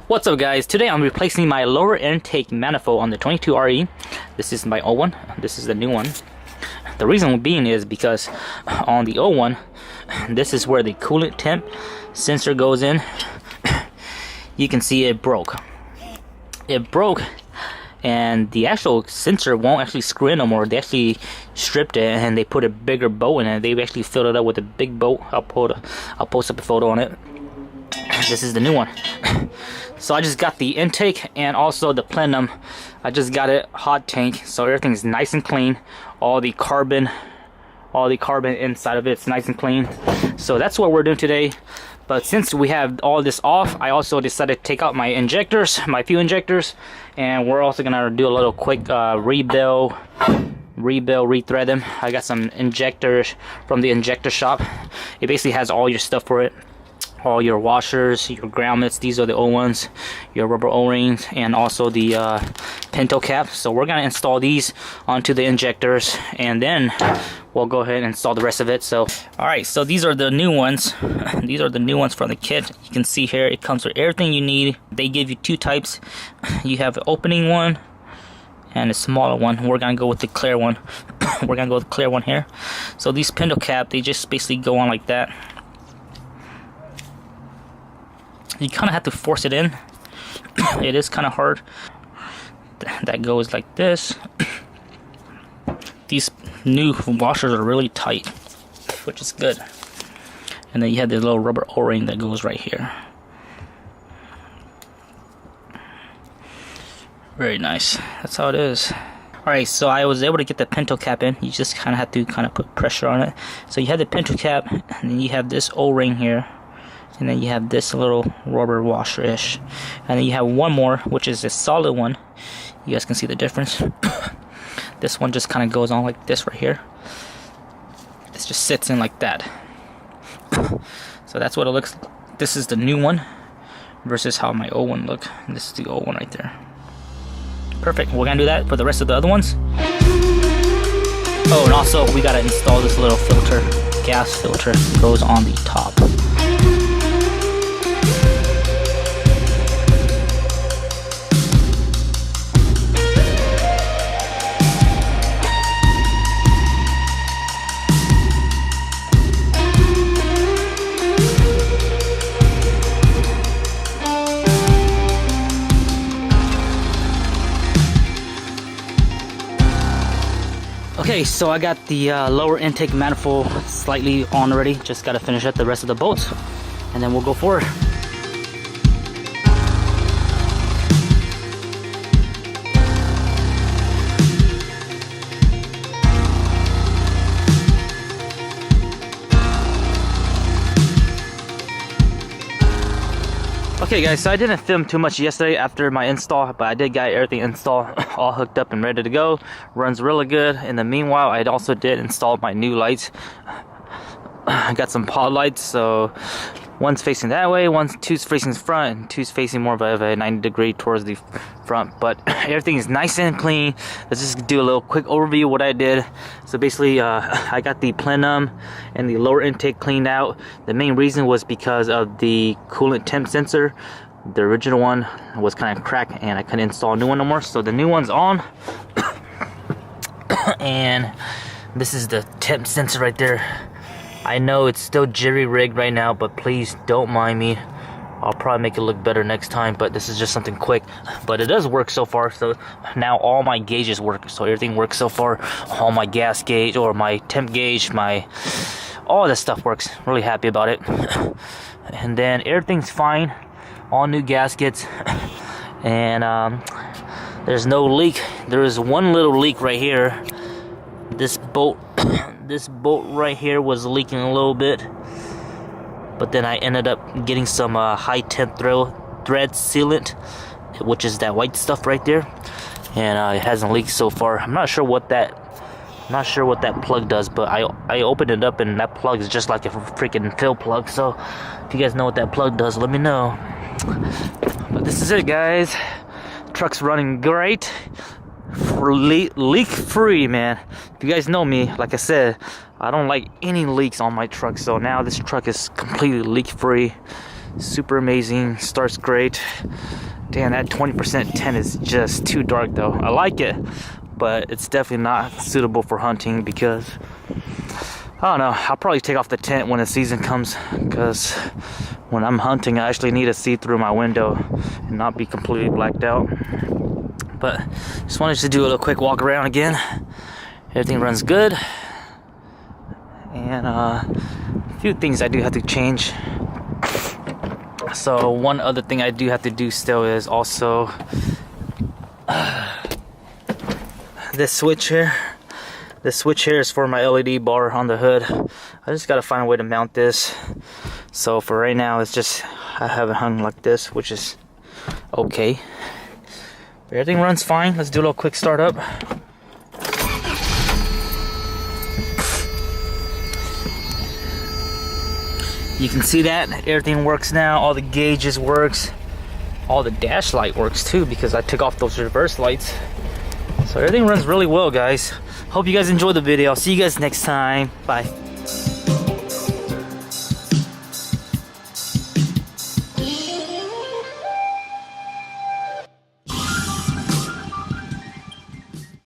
What's up guys, today I'm replacing my lower intake manifold on the 22Re. This is my old one, this is the new one. The reason being is because on the old one, this is where the coolant temp sensor goes in. You can see it broke. It broke and the actual sensor won't actually screw in no more. They actually stripped it and they put a bigger bolt in it. They actually filled it up with a big bolt. I'll post up a photo on it. This is the new one. So I just got the intake and also the plenum. I just got it hot tank, so everything's nice and clean. All the carbon inside of it's nice and clean. So that's what we're doing today. But since we have all this off, I also decided to take out my injectors, my fuel injectors, and we're also gonna do a little quick rethread them. I got some injectors from the injector shop. It basically has all your stuff for it. All your washers, your grommets, these are the old ones, your rubber o-rings, and also the Pintle Cap. So we're gonna install these onto the injectors and then we'll go ahead and install the rest of it. So alright, so these are the new ones. These are the new ones from the kit. You can see here it comes with everything you need. They give you two types. You have an opening one and a smaller one. We're gonna go with the clear one. We're gonna go with the clear one here. So these Pintle Cap, they just basically go on like that. You kind of have to force it in. It is kind of hard. That goes like this. These new washers are really tight, which is good. And then you have this little rubber o-ring that goes right here. Very nice. That's how it is. Alright, so I was able to get the Pintle Cap in. You just kind of have to put pressure on it. So you have the Pintle Cap, and then you have this o-ring here. And then you have this little rubber washer-ish. And then you have one more, which is a solid one. You guys can see the difference. This one just kind of goes on like this right here. This just sits in like that. So that's what it looks like. This is the new one versus how my old one looked. This is the old one right there. Perfect. We're going to do that for the rest of the other ones. Oh, and also we got to install this little filter. Gas filter goes on the top. Okay, so I got the lower intake manifold slightly on already. Just got to finish up the rest of the bolts and then we'll go forward. Okay guys, so I didn't film too much yesterday after my install, but I did get everything installed, all hooked up and ready to go. Runs really good. In the meanwhile, I also did install my new lights. I got some pod lights, so one's facing that way, two's facing the front, and two's facing more of a 90-degree towards the front. But everything is nice and clean. Let's just do a little quick overview of what I did. So basically, I got the plenum and the lower intake cleaned out. The main reason was because of the coolant temp sensor. The original one was kind of cracked, and I couldn't install a new one no more. So the new one's on, and this is the temp sensor right there. I know it's still jerry-rigged right now, but please don't mind me. I'll probably make it look better next time, but this is just something quick. But it does work so far, so now all my gauges work. So everything works so far. All my gas gauge or my temp gauge, all this stuff works. Really happy about it. And then everything's fine. All new gaskets. And there's no leak. There is one little leak right here. This bolt right here was leaking a little bit, but then I ended up getting some high temp thread sealant, which is that white stuff right there, and it hasn't leaked so far. I'm not sure what that plug does, but I opened it up and that plug is just like a freaking fill plug. So if you guys know what that plug does, let me know. But this is it, guys. Truck's running great. Leak free, man. If you guys know me, like I said, I don't like any leaks on my truck, so now this truck is completely leak free. super amazing, starts great. Damn, that 20% tent is just too dark though. I like it, but it's definitely not suitable for hunting because I don't know, I'll probably take off the tent when the season comes, because when I'm hunting I actually need to see through my window and not be completely blacked out. But just wanted to do a little quick walk around again. Everything runs good, and a few things I do have to change. So one other thing I do have to do still is also this switch here. This switch here is for my LED bar on the hood. I just gotta find a way to mount this. So for right now, it's just, I have it hung like this, which is okay. But everything runs fine. Let's do a little quick startup. You can see that everything works now. All the gauges works. All the dash light works too, because I took off those reverse lights. So everything runs really well, guys. Hope you guys enjoyed the video. I'll see you guys next time. Bye.